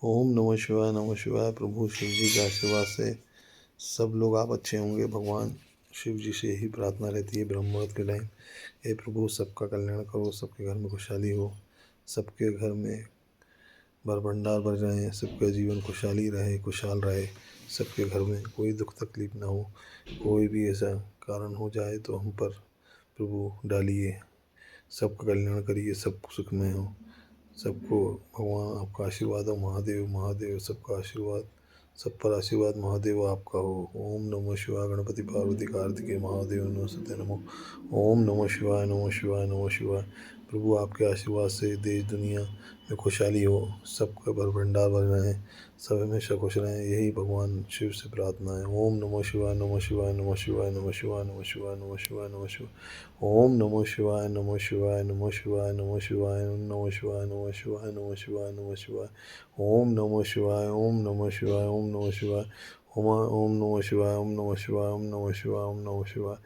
ओम नमः शिवाय। प्रभु शिव जी के आशीर्वाद से सब लोग आप अच्छे होंगे। भगवान शिव जी से यही प्रार्थना रहती है ब्रह्म मुहूर्त के टाइम। हे प्रभु, सबका कल्याण करो, सबके घर में खुशहाली हो, सबके घर में भर भंडार भर रहे, सबका जीवन खुशहाली रहे, खुशहाल रहे, सबके घर में कोई दुख तकलीफ ना हो। कोई भी ऐसा कारण हो जाए तो हम पर प्रभु डालिए, सबका कल्याण करिए, सब सुखमय हो, सबको भगवान आपका आशीर्वाद हो। महादेव महादेव, सबका आशीर्वाद, सब पर आशीर्वाद महादेव आपका हो। ओम नमः शिवाय। गणपति पार्वती कार्तिकेय महादेव नमस्ते नमो। ओम नमः शिवाय, नमः शिवाय, नमः शिवाय। प्रभु आपके आशीर्वाद से देश दुनिया में खुशहाली हो, सबका भर भंडार भर रहे, सब हमेशा खुश रहें, यही भगवान शिव से प्रार्थना है। ओम नमः शिवाय, नमः शिवाय, नमः शिवाय, नमः शिवाय, नमः शिवाय, नमः शिवाय, नमः शिवाय। ओम नमः शिवाय, नमः शिवाय, नमः शिवाय, नमः शिवाय, नमः शिवाय, नमः शिवाय, नमः शिवाय, नमः शिवाय। ओम नमः शिवाय, ओम नमः शिवाय, ओम नमः शिवाय। ओम नमः शिवाय, ओम नमः शिवाय, ओम नमः शिवाय, ओम नमः शिवाय।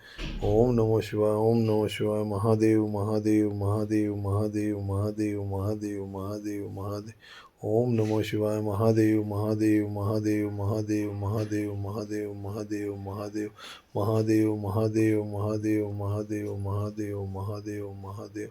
ओम नमः शिवाय, ओम नमः शिवाय। महादेव महादेव महादेव महादेव महादेव महादेव महादेव महादेव। ओम नमः शिवाय। महादेव महादेव महादेव महादेव महादेव महादेव महादेव महादेव महादेव महादेव महादेव महादेव महादेव महादेव महादेव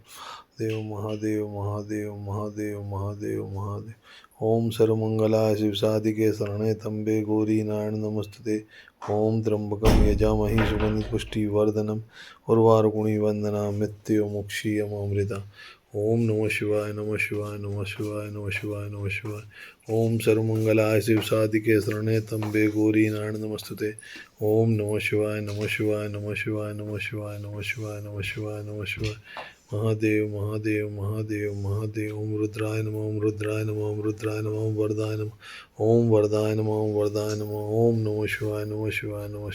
देव महादेव महादेव महादेव महादेव महादेव। ओम सर्वमंगलाय शिव साधिके शरणे त्र्यंबके गौरी नारायण नमस्तुते। ओम त्र्यंबकं यजामहे सुगंधि पुष्टिवर्धनम् उर्वारुकमिव वंदना मृत्युर्मुक्षीयमामृता। ओम नमः शिवाय, नमः शिवाय, नमः शिवाय, नमः शिवाय, नमः शिवाय। ओम सर्वमंगलाय शिव साधिके शरणे त्र्यंबके गौरी नारायण नमस्तुते। ओम नमः शिवाय, नमः शिवाय, नमः शिवाय, नमः शिवाय, नमः शिवाय, नमः शिवाय, नमः शिवाय। महादेव महादेव महादेव महादेव। ओम रुद्राय नमः, ओम रुद्राय नमः, ओम रुद्राय नमः, ओम वरदाय नमः, ओम वरदाय नमः, ओम वरदाय नमः। ओम नमः शिवाय, नमः शिवाय, नमः